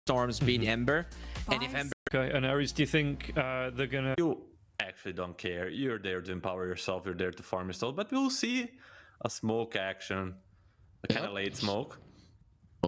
Storms beat Ember, and if Ember... Okay, and Ares, do you think they're gonna... You actually don't care. You're there to empower yourself. You're there to farm yourself. But we'll see a smoke action, a kind of late smoke.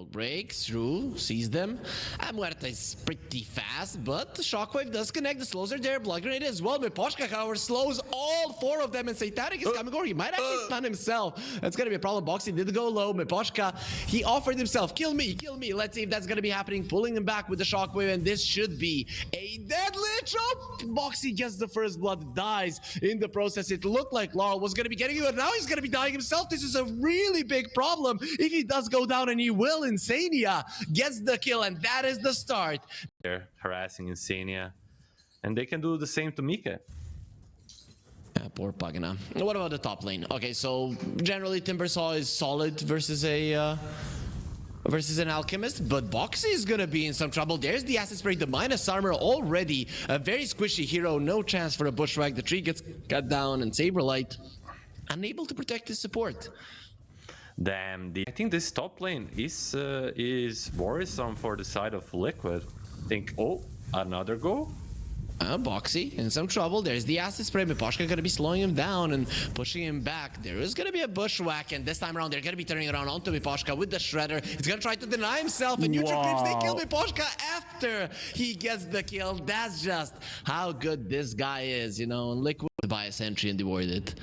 Breaks through, sees them. Muerta is pretty fast, but the Shockwave does connect. The slows are there. Blood Grenade as well. Miposhka, however, slows all four of them, and Satanic is coming over. He might actually stun himself. That's gonna be a problem. Boxy did go low. Miposhka, he offered himself. Kill me, kill me. Let's see if that's gonna be happening. Pulling him back with the Shockwave, and this should be a deadly chop. Boxy gets the first blood, dies in the process. It looked like Laurel was gonna be getting it, but now he's gonna be dying himself. This is a really big problem if he does go down, and he will. Insania gets the kill, and that is the start. They're harassing Insania, and they can do the same to Mika. Yeah, poor Pagana. What about the top lane? Okay, so generally Timbersaw is solid versus a versus an alchemist, but Boxy is gonna be in some trouble. There's the acid spray, the minus armor already. A very squishy hero, no chance for a bushwhack. The tree gets cut down, and Saberlight unable to protect his support. Damn, I think this top lane is worrisome for the side of Liquid. Think, oh, another go? Boxy in some trouble. There's the acid spray. Miposhka gonna be slowing him down and pushing him back. There is gonna be a bushwhack, and this time around they're gonna be turning around onto Miposhka with the shredder. He's gonna try to deny himself, and neutral creeps. They kill Miposhka after he gets the kill. That's just how good this guy is, you know. Liquid by a sentry and devoid it.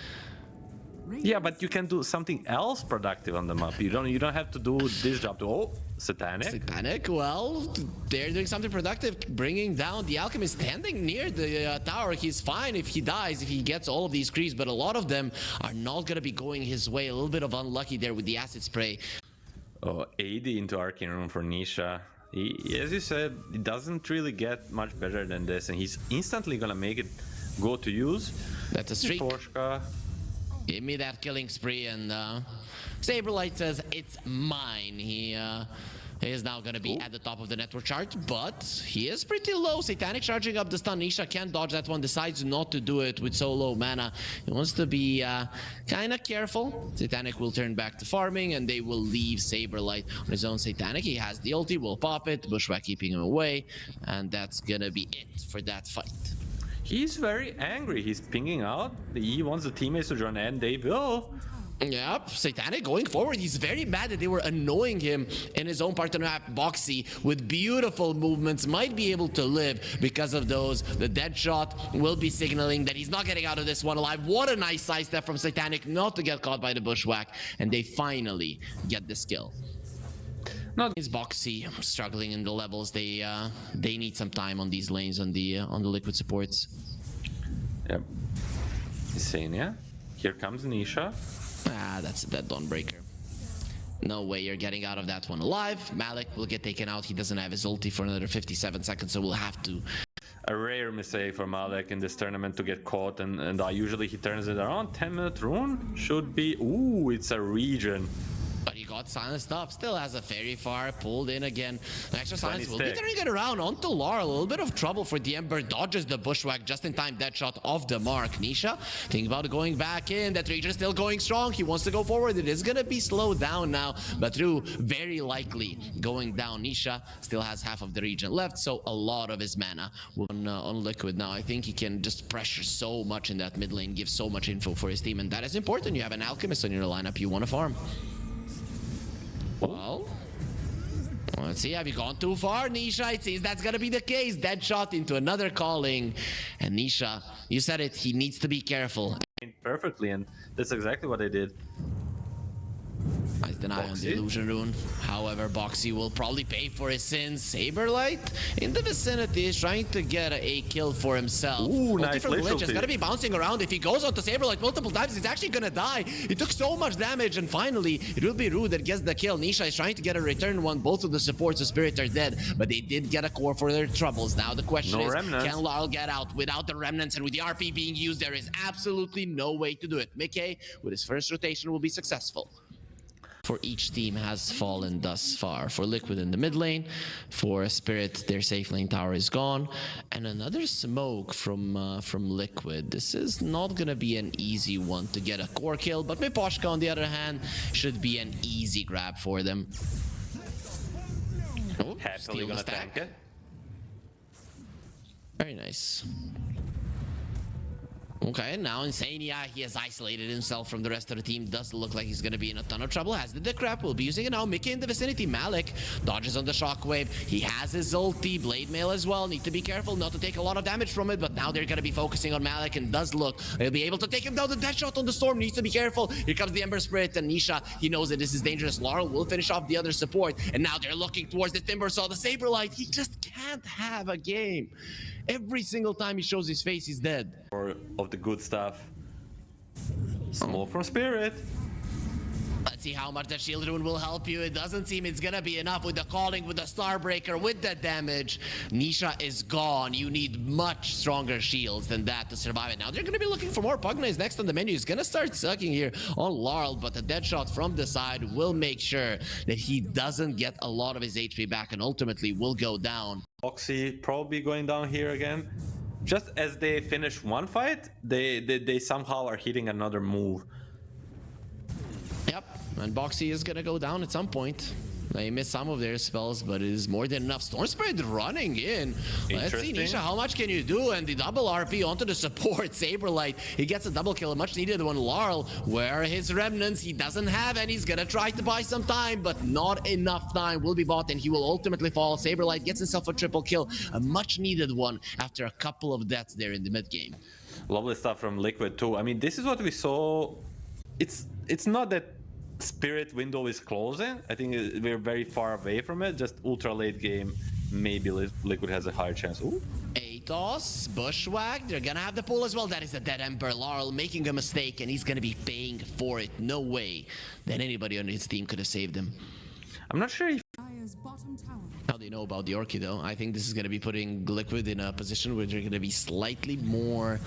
Yeah, but you can do something else productive on the map. You don't have to do this job to... Oh, Satanic. Well, they're doing something productive, bringing down the Alchemist, standing near the tower. He's fine if he dies, if he gets all of these creeps, but a lot of them are not going to be going his way. A little bit of unlucky there with the acid spray. Oh, 80 into Arcane Room for Nisha. He, as you said, it doesn't really get much better than this, and he's instantly going to make it go to use. That's a streak. Miposhka. Give me that killing spree, and Saberlight says it's mine. He is now going to be at the top of the network chart, but he is pretty low. Satanic charging up the stun. Nisha can't dodge that one, decides not to do it with so low mana. He wants to be kind of careful. Satanic will turn back to farming, and they will leave Saberlight on his own. Satanic, he has the ulti, will pop it. Bushwhack keeping him away, and that's going to be it for that fight. He's very angry. He's pinging out. He wants the teammates to join, and they will. Yep, Satanic going forward. He's very mad that they were annoying him in his own part of the map. Boxy, with beautiful movements, might be able to live because of those. The dead shot will be signaling that he's not getting out of this one alive. What a nice sidestep from Satanic not to get caught by the bushwhack. And they finally get this kill. Not is Boxy struggling in the levels. They need some time on these lanes on the Liquid supports. Yep. Insania. Here comes Nisha. That's a dead Dawnbreaker. No way you're getting out of that one alive. Malik will get taken out. He doesn't have his ulti for another 57 seconds, so we'll have to. A rare mistake for Malik in this tournament to get caught, and usually he turns it around. 10-minute rune should be... Ooh, it's a regen. But he got silenced up. Still has a fairy fire pulled in again. The extra silence will be stick. turning it around onto Laurel. A little bit of trouble for the Ember. Dodges the bushwhack just in time. Dead shot off the mark. Nisha think about going back in. That region still going strong. He wants to go forward. It is gonna be slowed down now. But through very likely going down. Nisha still has half of the region left, so a lot of his mana on Liquid now. I think he can just pressure so much in that mid lane, give so much info for his team, and that is important. You have an alchemist on your lineup. You want to farm. Well, let's see. Have you gone too far, Nisha? It seems that's gonna be the case. Dead shot into another calling. And Nisha, you said it, he needs to be careful. Perfectly, and that's exactly what I did. Nice deny on the illusion rune. However, Boxy will probably pay for his sins. Saberlight in the vicinity is trying to get a kill for himself. Ooh, nice glitch. It's gonna be bouncing around. If he goes onto Saberlight multiple times, he's actually gonna die. He took so much damage, and finally, it will be Rude that gets the kill. Nisha is trying to get a return one. Both of the supports of Spirit are dead, but they did get a core for their troubles. Now the question is, can Laurel get out? Without the remnants and with the RP being used, there is absolutely no way to do it. Mickey, with his first rotation, will be successful. For each team has fallen thus far. For Liquid in the mid lane, for Spirit, their safe lane tower is gone, and another smoke from Liquid. This is not gonna be an easy one to get a core kill, but Miposhka on the other hand should be an easy grab for them. Oh, Happily steal the gonna stack. tank it. Very nice. Okay, now Insania, he has isolated himself from the rest of the team. Does look like he's going to be in a ton of trouble. Has the decrep, will be using it now. Mickey in the vicinity. Malik dodges on the shockwave. He has his ulti. Blade Mail as well. Need to be careful not to take a lot of damage from it, but now they're going to be focusing on Malik, and does look they'll be able to take him down. The death shot on the storm needs to be careful. Here comes the Ember Spirit, and Nisha, he knows that this is dangerous. Laurel will finish off the other support, and now they're looking towards the Timbersaw, the Saberlight. He just can't have a game. Every single time he shows his face, he's dead. Or of the good stuff. Smoke from Spirit. Let's see how much the Shield Rune will help you. It doesn't seem it's gonna be enough with the calling, with the Starbreaker, with the damage. Nisha is gone. You need much stronger shields than that to survive it. Now they're gonna be looking for more. Pugna is next on the menu. He's gonna start sucking here on Laurel, but the dead shot from the side will make sure that he doesn't get a lot of his HP back and ultimately will go down. Boxy probably going down here again. Just as they finish one fight, they somehow are hitting another move. Yep, and Boxy is gonna go down at some point. They missed some of their spells, but it is more than enough. Storm Spirit running in. Let's see, Nisha, how much can you do? And the double RP onto the support. Saberlight, he gets a double kill, a much needed one. Laurel, where are his remnants? He doesn't have any. He's gonna try to buy some time, but not enough time will be bought, and he will ultimately fall. Saberlight gets himself a triple kill, a much needed one after a couple of deaths there in the mid game. Lovely stuff from Liquid too. I mean, this is what we saw. It's not that Spirit window is closing. I think we're very far away from it. Just ultra late game, maybe Liquid has a higher chance. Ooh. Atos, Bushwhack, they're gonna have the pull as well. That is the dead Emperor. Laurel making a mistake, and he's gonna be paying for it. No way that anybody on his team could have saved him. I'm not sure if How do you know about the Orchid though? I think this is gonna be putting Liquid in a position where they're gonna be slightly more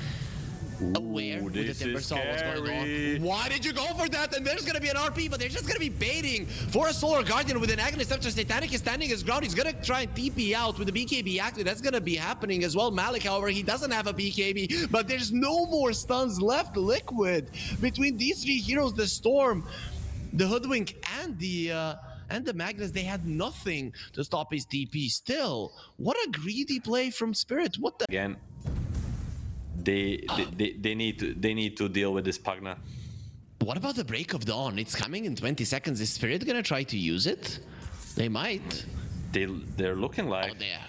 aware with the Timbersaw what's going on. Why did you go for that? And there's gonna be an RP, but they're just gonna be baiting for a Solar Guardian with an Agony Scepter. Satanic is standing his ground. He's gonna try and TP out with the BKB active. That's gonna be happening as well. Malik, however, he doesn't have a BKB, but there's no more stuns left. Liquid, between these three heroes, the Storm, the Hoodwink, and the Magnus, they had nothing to stop his TP. Still, what a greedy play from Spirit. What the again. They need to deal with this Pugna. What about the Break of Dawn? It's coming in 20 seconds. Is Spirit gonna try to use it? They might. They're looking like. Oh, there.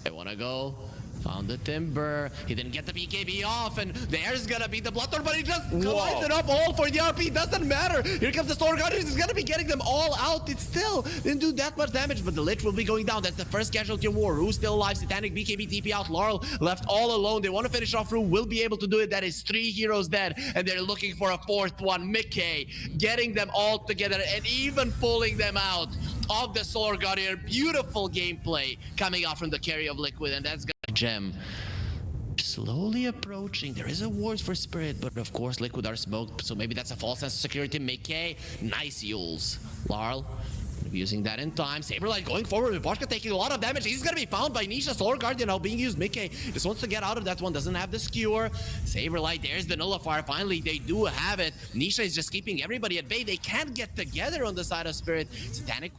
They wanna go. Found the Timber. He didn't get the BKB off, and there's gonna be the Bloodthorn, but he just collides it up all for the RP. Doesn't matter. Here comes the Storm Guardians. He's gonna be getting them all out. It still didn't do that much damage, but the Lich will be going down. That's the first casualty of war. Rue's still alive. Satanic BKB TP out. Laurel left all alone. They want to finish off Rue. Will be able to do it. That is 3 heroes dead, and they're looking for a 4th one. Mickey getting them all together and even pulling them out of the Solar Guardian. Beautiful gameplay coming out from the carry of Liquid, and that's Gem slowly approaching. There is a ward for Spirit, but of course Liquid are smoked, so maybe that's a false sense of security. Mickey, nice Yules. Laurel using that in time. Saberlight going forward with Boschka taking a lot of damage. He's gonna be found by Nisha. Solar Guardian now being used. Mickey just wants to get out of that one. Doesn't have the skewer. Saberlight, there's the nullifier. Finally, they do have it. Nisha is just keeping everybody at bay. They can't get together on the side of Spirit. Satanic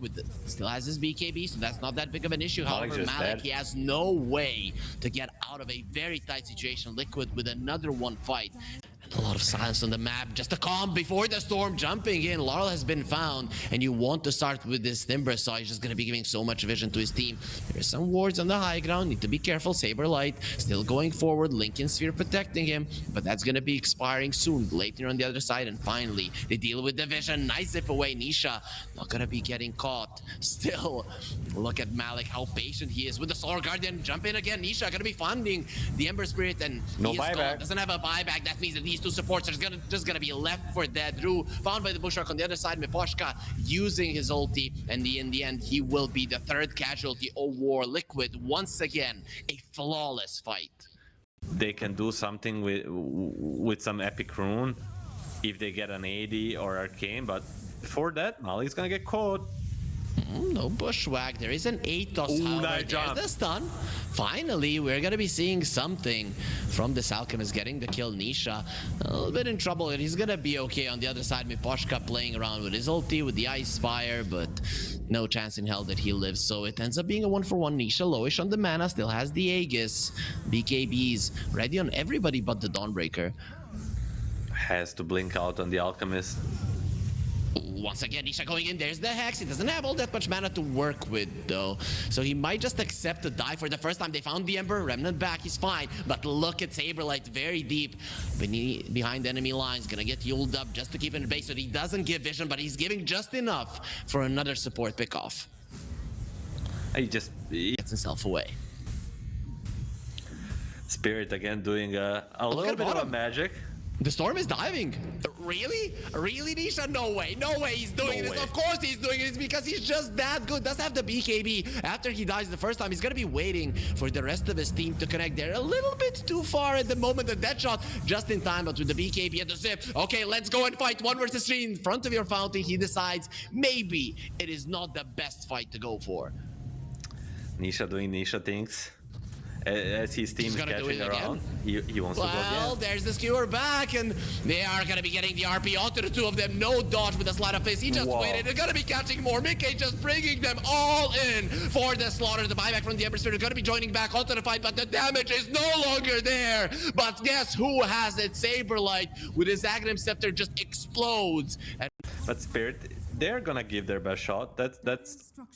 still has his BKB, so that's not that big of an issue. However, Malik, he has no way to get out of a very tight situation. Liquid with another one fight. A lot of silence on the map, just a calm before the storm jumping in. Laurel has been found, and you want to start with this Timber, so he's just going to be giving so much vision to his team. There's some wards on the high ground, need to be careful. Saberlight still going forward, Lincoln Sphere protecting him, but that's going to be expiring soon. Later on the other side, and finally, they deal with the vision. Nice zip away. Nisha not going to be getting caught. Still, look at Malik, how patient he is with the Solar Guardian. Jump in again. Nisha going to be funding the Ember Spirit, and no he is buyback. Doesn't have a buyback. That means that these two supports are just gonna be left for dead. Rue found by the Bushrock on the other side. Miposhka using his ulti, and in the end, he will be the 3rd casualty of war. Liquid once again, a flawless fight. They can do something with some epic rune if they get an AD or arcane, but before that, Malik's gonna get caught. No bushwhack. There is an Atos. Ooh, However, nice there's job. the stun. Finally, we're gonna be seeing something from this Alchemist getting the kill. Nisha a little bit in trouble. He's gonna be okay on the other side. Miposhka playing around with his ulti, with the Ice Spire, but no chance in hell that he lives. So it ends up being a 1-for-1. Nisha lowish on the mana, still has the Aegis. BKBs ready on everybody but the Dawnbreaker. Has to blink out on the Alchemist. Once again, Nisha going in. There's the Hex. He doesn't have all that much mana to work with, though. So he might just accept to die for the first time. They found the Ember. Remnant back. He's fine. But look at Saberlight very deep behind enemy lines. Gonna get Yuled up just to keep in base. So he doesn't give vision, but he's giving just enough for another support pickoff. He just... Gets himself away. Spirit again doing a little at bit of a bottom. magic. The Storm is diving. Really? Really, Nisha? No way. No way he's doing No this. way. Of course he's doing it. It's because he's just that good. Does have the BKB. After he dies the first time, he's going to be waiting for the rest of his team to connect. They're a little bit too far at the moment. The dead shot just in time, but with the BKB and the zip. Okay, let's go and fight 1 versus 3 in front of your fountain. He decides maybe it is not the best fight to go for. Nisha doing Nisha things. As his team is gonna do catching it around, he wants to go Well, again. there's the skewer back, and they are gonna be getting the RP onto the two of them. No dodge with the slide of face. He just Wow. waited. They're gonna be catching more. Mickey just bringing them all in for the slaughter. The buyback from the Ember Spirit is gonna be joining back onto the fight, but the damage is no longer there. But guess who has it? Saberlight with his Aghanim Scepter just explodes. And But Spirit, they're gonna give their best shot.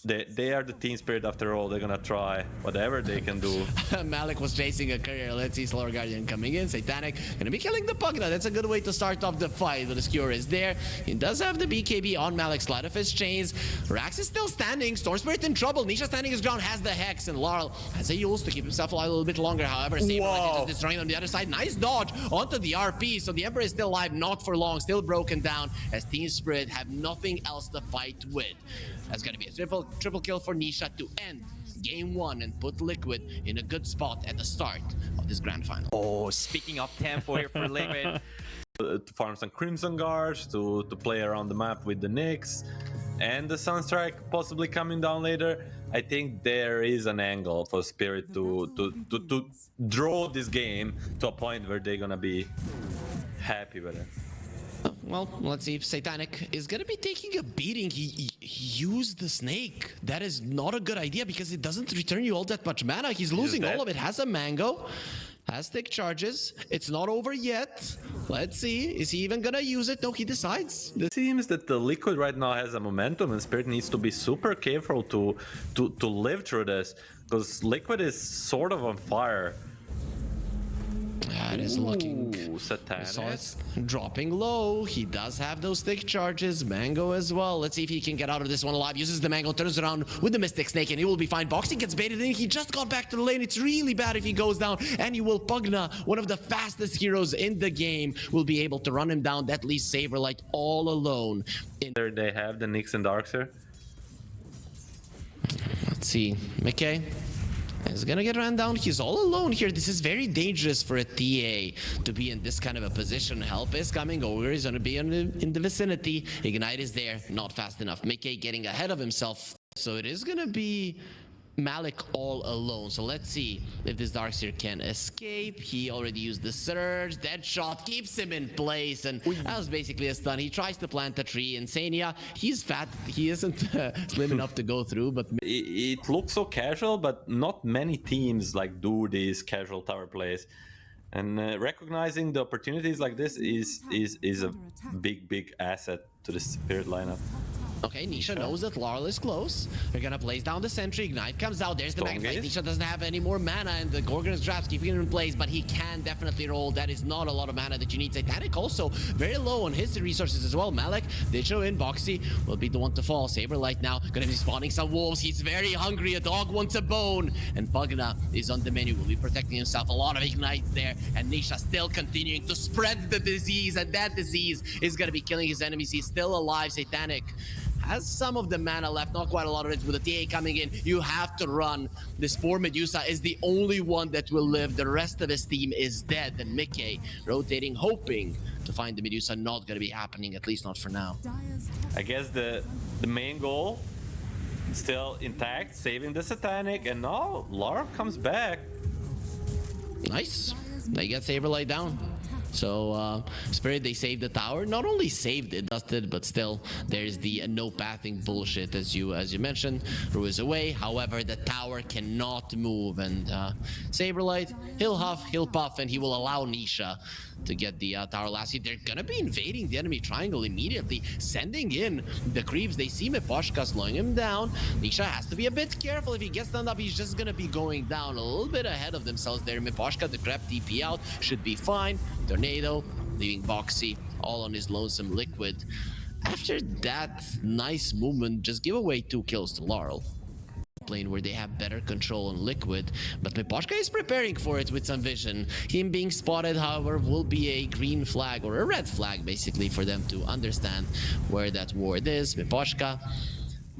They are the team Spirit after all. They're gonna try whatever they can do. Malik was chasing a career. Let's see Slower Guardian coming in. Satanic gonna be killing the Pugna. That's a good way to start off the fight. But the skewer is there. He does have the BKB on Malik. Slide of his chains. Rax is still standing. Storm Spirit in trouble. Nisha standing his ground. Has the Hex. And Laurel has a use to keep himself alive a little bit longer. However, Saberlight is just destroying on the other side. Nice dodge onto the RP. So the Emperor is still alive. Not for long. Still broken down. As Team Spirit have nothing else to fight with. That's gonna be a triple kill for Nisha to end game 1 and put Liquid in a good spot at the start of this grand final. Oh, speaking of tempo here for Liquid. To farm some Crimson Guards, to play around the map with the Nyx, and the Sunstrike possibly coming down later. I think there is an angle for Spirit to draw this game to a point where they're gonna be happy with it. Well, let's see if Satanic is gonna be taking a beating. He used the snake. That is not a good idea because it doesn't return you all that much mana. He's losing all of it. Has a mango. Has thick charges. It's not over yet. Let's see. Is he even gonna use it? No, he decides. It seems that the Liquid right now has a momentum, and Spirit needs to be super careful to live through this, because Liquid is sort of on fire. That is looking... Ooh, Satanic. So it's dropping low. He does have those thick charges. Mango as well. Let's see if he can get out of this one alive. Uses the Mango, turns around with the Mystic Snake, and he will be fine. Boxing gets baited in. He just got back to the lane. It's really bad if he goes down. And you will Pugna, one of the fastest heroes in the game, will be able to run him down. That leaves Saberlight all alone. There they have the Nyx and Darkseer. Let's see. McKay is gonna get ran down. He's all alone here. This is very dangerous for a TA to be in this kind of a position. Help is coming. Ogre is gonna be in the vicinity. Ignite is there. Not fast enough. McKay getting ahead of himself. So it is gonna be Malik all alone. So let's see if this Darkseer can escape. He already used the surge. Dead shot keeps him in place, and that was basically a stun. He tries to plant a tree. Insania, he's fat. He isn't slim enough to go through, but It looks so casual, but not many teams like do these casual tower plays. And recognizing the opportunities like this is a big asset to the Spirit lineup. okay, Nisha knows that Laurel is close. They're gonna place down the sentry. Ignite comes out. There's the Magnet. Nisha doesn't have any more mana, and the Gorgon's traps keeping him in place, but he can definitely roll. That is not a lot of mana that you need. Satanic also very low on his resources as well. Malik did show in. Boxy will be the one to fall. Saberlight now gonna be spawning some wolves. He's very hungry. A dog wants a bone. And Pugna is on the menu. Will be protecting himself. A lot of ignites there. And Nisha still continuing to spread the disease. And that disease is gonna be killing his enemies. He's still alive. Satanic has some of the mana left, not quite a lot of it. With the TA coming in, you have to run. This poor Medusa is the only one that will live. The rest of his team is dead. And Mickey rotating, hoping to find the Medusa. Not going to be happening, at least not for now. I guess the main goal still intact, saving the Satanic, and now Lara comes back. Nice. They get Saberlight down. So Spirit, they saved the tower. Not only saved it, dusted, but still there's the no pathing bullshit as you mentioned. Ru is away. However, the tower cannot move, and Saberlight, he'll huff, he'll puff, and he will allow Nisha to get the tower last hit. They're gonna be invading the enemy triangle immediately, sending in the creeps. They see Miposhka slowing him down. Nisha has to be a bit careful. If he gets stunned up, he's just gonna be going down a little bit ahead of themselves there. Miposhka, the grab TP out, should be fine. Tornado, leaving Boxy all on his lonesome Liquid. After that nice movement, just give away 2 kills to Laurel. Lane where they have better control on Liquid, but Miposhka is preparing for it with some vision. Him being spotted, however, will be a green flag or a red flag basically for them to understand where that ward is. Miposhka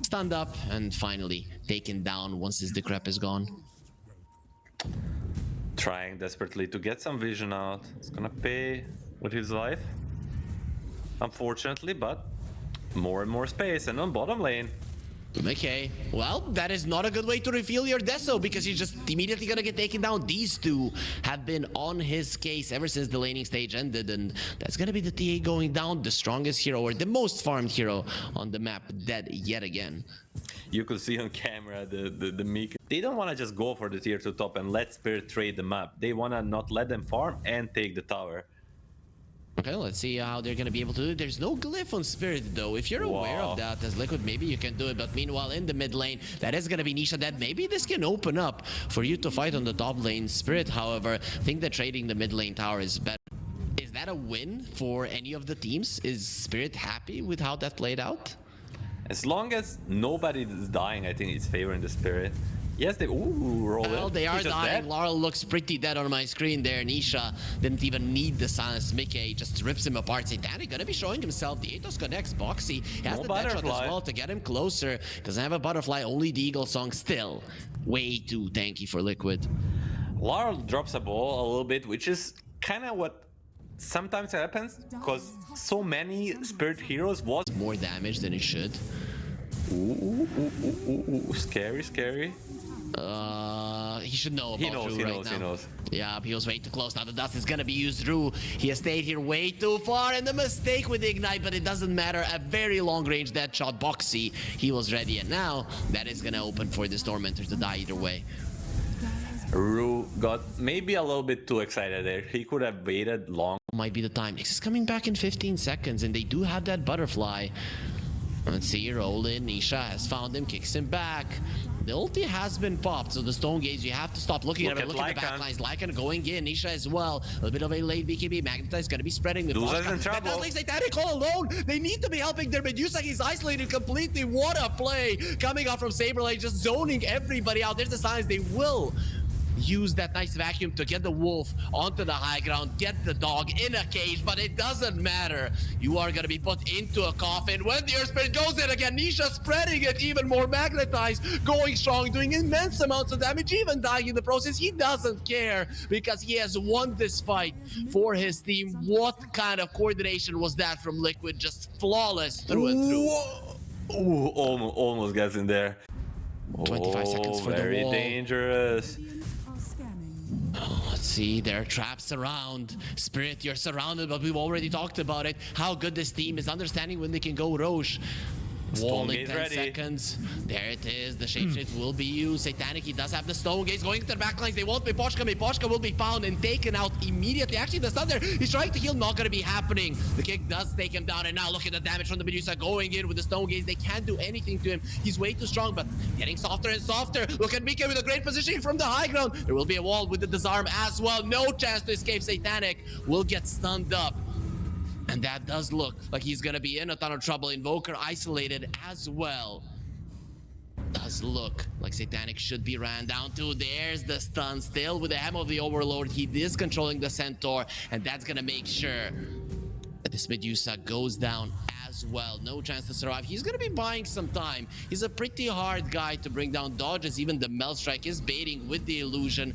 stunned up and finally taken down once his decrep is gone. Trying desperately to get some vision out. It's gonna pay with his life, unfortunately, but more and more space. And on bottom lane, Okay, well, that is not a good way to reveal your Deso because he's just immediately gonna get taken down. These two have been on his case ever since the laning stage ended, and that's gonna be the TA going down, the strongest hero or the most farmed hero on the map, dead yet again. you could see on camera the Meek. They don't want to just go for the tier 2 top and let Spirit trade the map. They want to not let them farm and take the tower. Okay, let's see how they're gonna be able to do it. There's no glyph on Spirit though. If you're aware of that as Liquid, maybe you can do it. But meanwhile, in the mid lane, that is gonna be Nisha dead. Maybe this can open up for you to fight on the top lane. Spirit, however, I think that trading the mid lane tower is better. Is that a win for any of the teams? Is Spirit happy with how that played out? As long as nobody is dying, I think it's favoring the Spirit. Yes, they roll Well, it. they are He's just dying. dead. Laurel looks pretty dead on my screen there. Nisha didn't even need the silence. Mickey just rips him apart. Satanic gonna be showing himself. The Atos connects. Boxy has No the dead shot as butterfly. well to get him closer. Doesn't have a butterfly, only the Eagle Song. Still way too tanky for Liquid. Laurel drops a ball a little bit, which is kind of what sometimes happens because so many Spirit heroes was. More damage than it should. Ooh, scary, scary. He should know about Ru right now. He knows. Yeah, he was way too close. Now the dust is gonna be used. Ru, he has stayed here way too far, and the mistake with the ignite, but it doesn't matter. A very long range dead shot. Boxy, he was ready, and now that is gonna open for this Tormentor to die either way. Ru got maybe a little bit too excited there. He could have waited long. Might be the time. This is coming back in 15 seconds, and they do have that butterfly. Let's see, roll in. Nisha has found him, kicks him back. The ulti has been popped, so the Stone Gaze, you have to stop looking at it. Look at the backlines. Lycan going in, Nisha as well. A little bit of a late BKB. Magnetize gonna be spreading the Medusa's in trouble. That leaves Satanic all alone. They need to be helping their Medusa. He's isolated completely. What a play coming out from Saberlight, just zoning everybody out. There's the signs they will use that nice vacuum to get the wolf onto the high ground, get the dog in a cage, but it doesn't matter. You are gonna be put into a coffin. When the Earth Spirit goes in again, Nisha spreading it even more, magnetized, going strong, doing immense amounts of damage, even dying in the process. He doesn't care because he has won this fight for his team. What kind of coordination was that from Liquid? Just flawless through and through. Ooh, almost gets in there. 25 seconds for the very wall. dangerous. Let's see, there are traps around. Spirit, you're surrounded, but we've already talked about it. How good this team is understanding when they can go Roche. Wall in 10 Gaze ready. seconds. There it is. The shapeshift will be used. Satanic, he does have the Stone Gaze going to the backlines. They want Miposhka. Miposhka will be found and taken out immediately. Actually, the stun there, he's trying to heal. Not going to be happening. The kick does take him down. And now look at the damage from the Medusa going in with the Stone Gaze. They can't do anything to him. He's way too strong, but getting softer and softer. Look at Mika with a great positioning from the high ground. There will be a wall with the disarm as well. No chance to escape. Satanic will get stunned up. And that does look like he's gonna be in a ton of trouble. Invoker isolated as well. Does look like Satanic should be ran down too. There's the stun still with the Hem of the Overlord. He is controlling the Centaur, and that's gonna make sure that this Medusa goes down as well. No chance to survive. He's gonna be buying some time. He's a pretty hard guy to bring down dodges. Even the Melt Strike is baiting with the illusion.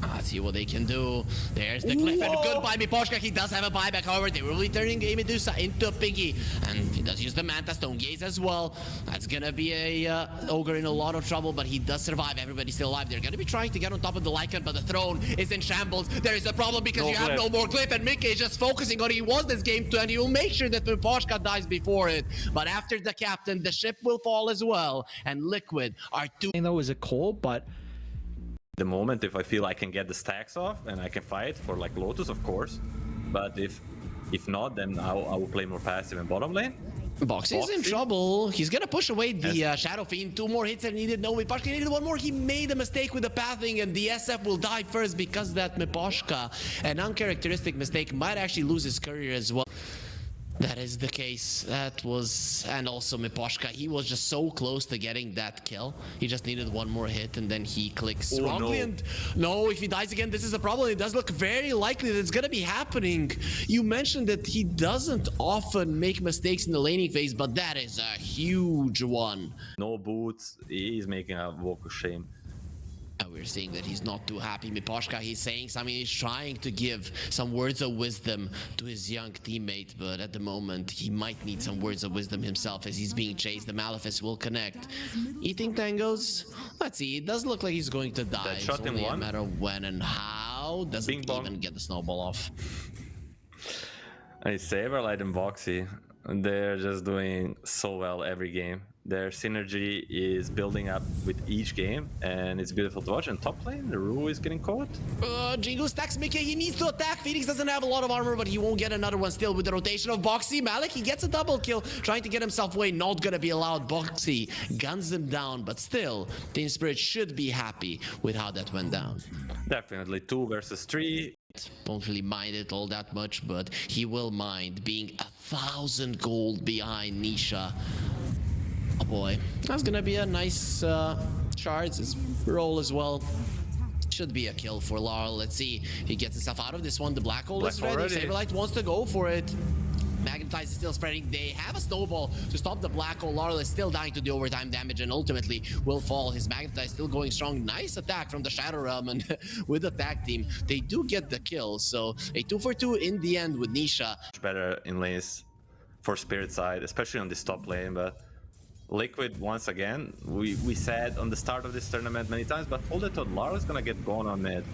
Let's see what they can do. There's the cliff, and goodbye Miposhka. He does have a buyback, however, they will be turning Game Medusa into a piggy. And he does use the Manta Stone Gaze as well. That's gonna be a Ogre in a lot of trouble, but he does survive. Everybody's still alive. They're gonna be trying to get on top of the Lycan, but the throne is in shambles. There is a problem because you have no more clip, and Mickey is just focusing on he wants this game to, and he will make sure that Miposhka dies before it. But after the captain, the ship will fall as well, and Liquid are two. Though is a core, but The moment, if I feel I can get the stacks off and I can fight for like Lotus, of course. But if not, then I will play more passive in bottom lane. Boxy's in trouble. He's gonna push away the Shadow Fiend. 2 more hits are needed. No, Miposhka needed 1 more. He made a mistake with the pathing, and the SF will die first because that Miposhka, an uncharacteristic mistake, might actually lose his career as well. That is the case. That was, and also Miposhka, he was just so close to getting that kill. He just needed 1 more hit, and then he clicks wrongly. And no, if he dies again, this is a problem. It does look very likely that it's gonna be happening. You mentioned that he doesn't often make mistakes in the laning phase, but that is a huge one. No boots. He's making a walk of shame. We're seeing that he's not too happy. Miposhka, he's saying something. He's trying to give some words of wisdom to his young teammate, but at the moment, he might need some words of wisdom himself as he's being chased. The Malefice will connect. Eating tangos? Let's see. It does look like he's going to die. It's only a matter of when and how. Doesn't even get the snowball off. I Saberlight and Boxy, they're just doing so well every game. Their synergy is building up with each game, and it's beautiful to watch. And top lane, the Rue is getting caught. Jingo stacks Mickey. He needs to attack. Phoenix doesn't have a lot of armor, but he won't get another one still with the rotation of Boxy. Malik, he gets a double kill, trying to get himself away. Not gonna be allowed. Boxy guns him down, but still, Team Spirit should be happy with how that went down. Definitely 2 versus 3. Won't really mind it all that much, but he will mind being 1,000 gold behind Nisha. Oh boy, that's gonna be a nice shards roll as well. Should be a kill for Laurel. Let's see. He gets himself out of this one. The black hole is ready. Saberlight wants to go for it. Magnetize is still spreading. They have a snowball to stop the black hole. Laurel is still dying to the overtime damage and ultimately will fall. His Magnetize still going strong. Nice attack from the Shadow Realm, and with the tag team, they do get the kill. So a 2 for 2 in the end with Nisha. Much better in lanes for Spirit side, especially on this top lane, but Liquid, once again, we said on the start of this tournament many times, but hold it thought Lara's gonna get gone on mid.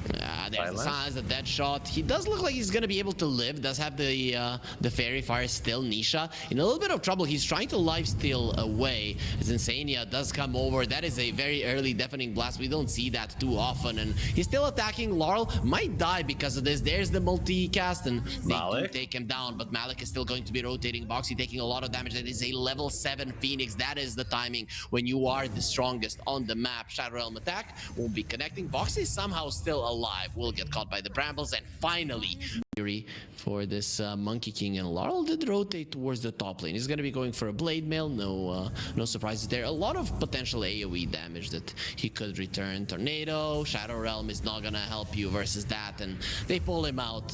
There's the signs, a dead shot. He does look like he's gonna be able to live. Does have the Fairy Fire still. Nisha in a little bit of trouble. He's trying to lifesteal away as Insania does come over. That is a very early deafening blast. We don't see that too often, and he's still attacking. Laurel might die because of this. There's the multi-cast, and they do take him down, but Malik is still going to be rotating. Boxy taking a lot of damage. That is a level 7 Phoenix. That is the timing when you are the strongest on the map. Shadow Realm attack won't be connecting. Boxy is somehow still alive. Will get caught by the brambles, and finally Fury for this Monkey King, and Laurel did rotate towards the top lane. He's going to be going for a blade mail. No surprises there. A lot of potential AoE damage that he could return. Tornado, Shadow Realm is not going to help you versus that, and they pull him out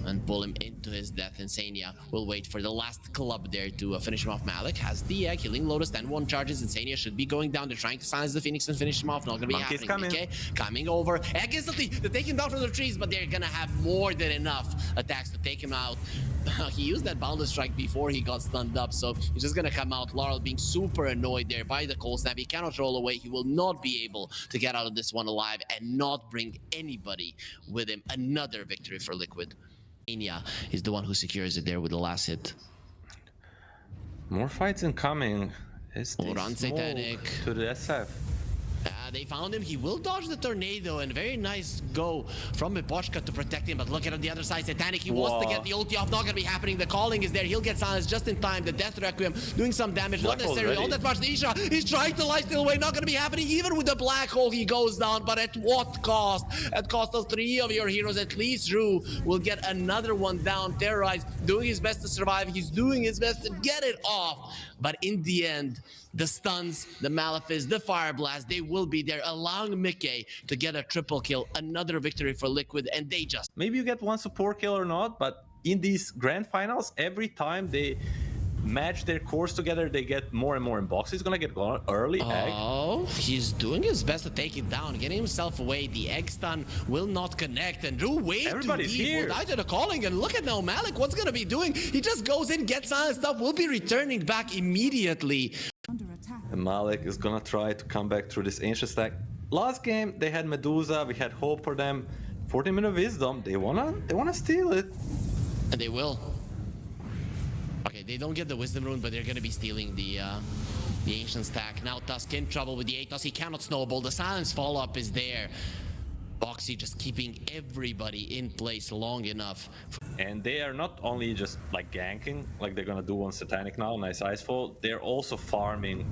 and pull him into his death. Insania will wait for the last club there to finish him off. Malik has the killing Lotus, then 1 charges. Insania should be going down. They're trying to silence the Phoenix and finish him off. Not gonna be happening. Okay, coming over. Egg instantly to take him down from the trees, but they're gonna have more than enough attacks to take him out. He used that Boundless Strike before he got stunned up, so he's just gonna come out. Laurel being super annoyed there by the cold snap. He cannot roll away. He will not be able to get out of this one alive and not bring anybody with him. Another victory for Liquid. Anya is the one who secures it there with the last hit. More fights incoming. Run Satanic to the SF. They found him. He will dodge the tornado, and very nice go from Miposhka to protect him. But look at on the other side, Satanic. He wants to get the ulti off. Not gonna be happening. The calling is there. He'll get silenced just in time. The Death Requiem doing some damage. Not necessarily all that much. Nisha, he's trying to lifesteal away. Not gonna be happening. Even with the black hole, he goes down. But at what cost? At cost of 3 of your heroes. At least Rue will get another one down. Terrorized, doing his best to survive. He's doing his best to get it off. But in the end, the stuns, the Malefice, the Fire Blast, they will be there, allowing Mickey to get a triple kill. Another victory for Liquid, and they just... Maybe you get 1 support kill or not, but in these grand finals, every time they match their cores together, they get more and more in box. He's gonna get gone early egg. Oh, he's doing his best to take it down, getting himself away. The egg stun will not connect, and Drew way Everybody's too deep. here. Will die to the calling, and look at now Malik. What's gonna be doing? He just goes in, gets silenced up, will be returning back immediately. And Malik is gonna try to come back through this ancient stack. Last game they had Medusa, we had hope for them. 40-minute wisdom, they wanna steal it. And they will. Okay, they don't get the wisdom rune, but they're gonna be stealing the ancient stack. Now Tusk in trouble with the Atos. He cannot snowball. The silence follow-up is there. Boxy just keeping everybody in place long enough. And they are not only just like ganking, like they're gonna do on Satanic now, nice Icefall, they're also farming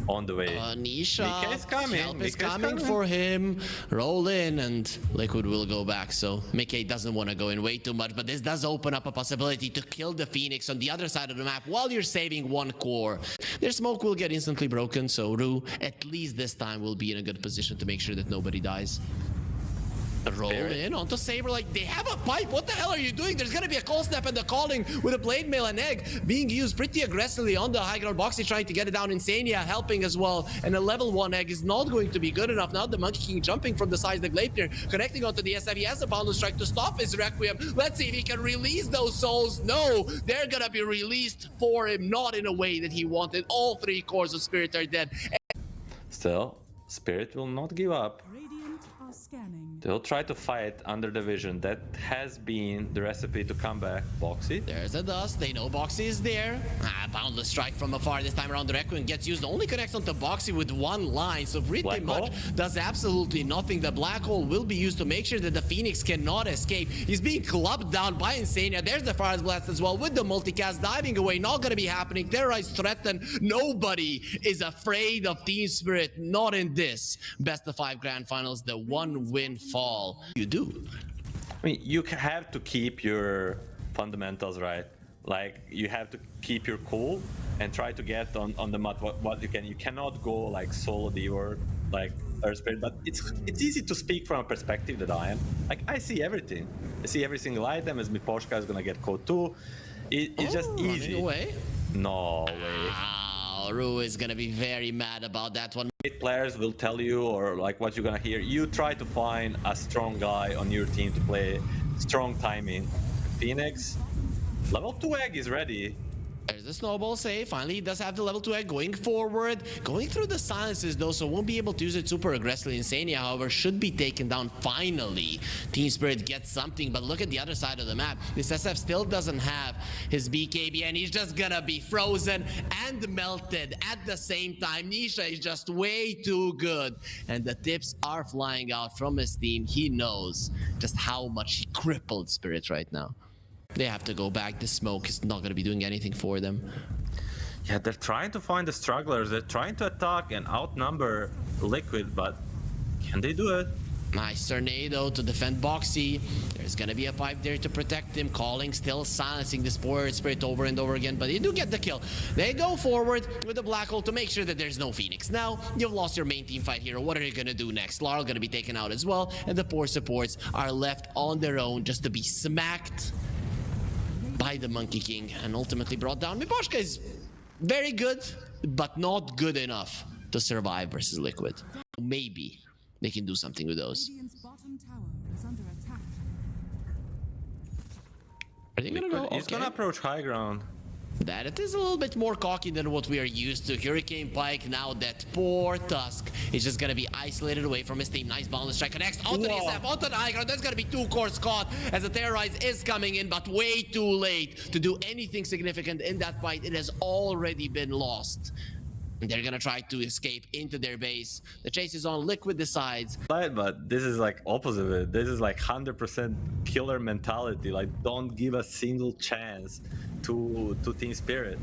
on the way. Nisha, Mika is coming. help is Mika is coming coming. for him. Roll in, and Liquid will go back. So Mickey doesn't want to go in way too much, but this does open up a possibility to kill the Phoenix on the other side of the map while you're saving one core. Their smoke will get instantly broken, so Ru, at least this time, will be in a good position to make sure that nobody dies. Roll in onto Saber, like they have a pipe. What the hell are you doing? There's gonna be a cold snap and the calling with a blade mail and egg being used pretty aggressively on the high ground. Boxy trying to get it down. Insania helping as well. And a level 1 egg is not going to be good enough. Now the Monkey King jumping from the side of the Gladiator, connecting onto the SF. He has a boundless strike to stop his Requiem. Let's see if he can release those souls. No, they're gonna be released for him, not in a way that he wanted. All 3 cores of Spirit are dead. Still, Spirit will not give up. Radiant are scanning. They'll try to fight under the vision. That has been the recipe to come back. Boxy. There's a dust. They know Boxy is there. Boundless strike from afar. This time around, the Requiem gets used. Only connects onto Boxy with 1 line. So pretty Black much hole? does absolutely nothing. The Black Hole will be used to make sure that the Phoenix cannot escape. He's being clubbed down by Insania. There's the Fire's Blast as well with the multicast. Diving away. Not going to be happening. Terrorize, threaten. Nobody is afraid of Team Spirit. Not in this. Best of 5 Grand Finals. The 1-win fall. You do. I mean, you have to keep your fundamentals right. Like, you have to keep your cool and try to get on the mud what you can. You cannot go like solo D-word, like Earth Spirit, but it's easy to speak from a perspective that I am. Like, I see everything. I see every single item, as Miposhka is gonna get code 2. It's just easy. Running away. No way. Ru is gonna be very mad about that one. Great players will tell you, or like what you're gonna hear, you try to find a strong guy on your team to play strong timing. Phoenix, level 2 egg is ready. There's the snowball save. Finally, he does have the level 2 egg going forward. Going through the silences though, so won't be able to use it super aggressively. Insania, however, should be taken down finally. Team Spirit gets something, but look at the other side of the map. This SF still doesn't have his BKB, and he's just gonna be frozen and melted at the same time. Nisha is just way too good. And the tips are flying out from his team. He knows just how much he crippled Spirit right now. They have to go back. The smoke is not going to be doing anything for them. Yeah, they're trying to find the strugglers. They're trying to attack and outnumber Liquid, but can they do it? Nice tornado to defend Boxy. There's gonna be a pipe there to protect him. Calling, still silencing the Spirit over and over again, but they do get the kill. They go forward with the Black Hole to make sure that there's no Phoenix. Now, you've lost your main team fight here. What are you gonna do next? Laurel gonna be taken out as well, and the poor supports are left on their own just to be smacked by the Monkey King and ultimately brought down. Miposhka is very good, but not good enough to survive versus Liquid. Maybe they can do something with those. Radiant's bottom tower is under attack. Are they gonna go? He's gonna approach high ground. That it is a little bit more cocky than what we are used to. Hurricane Pike, now that poor Tusk is just gonna be isolated away from his team. Nice boundless strike connects onto the SF, onto the high ground. There's gonna be 2 cores caught as the Terrorize is coming in, but way too late to do anything significant in that fight. It has already been lost. And they're gonna try to escape into their base. The chase is on. Liquid decides. But this is like opposite of it. This is like 100% killer mentality. Like, don't give a single chance to Team Spirit.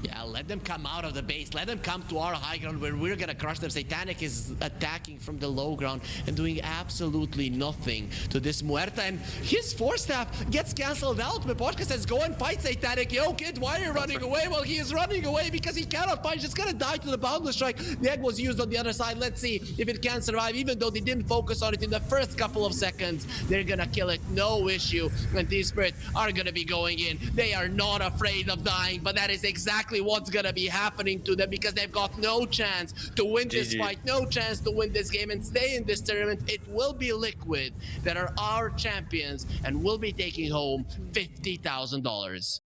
Yeah, let them come out of the base. Let them come to our high ground where we're gonna crush them. Satanic is attacking from the low ground and doing absolutely nothing to this Muerta. And his force staff gets cancelled out. Meposhka says, go and fight Satanic. Yo, kid, why are you running away? Well, he is running away because he cannot fight. He's gonna die to the Boundless Strike. The egg was used on the other side. Let's see if it can survive. Even though they didn't focus on it in the first couple of seconds, they're gonna kill it. No issue. And these Spirit are gonna be going in. They are not afraid of dying, but that is exactly what's gonna be happening to them because they've got no chance to win this fight, no chance to win this game and stay in this tournament. It will be Liquid that are our champions and will be taking home $50,000.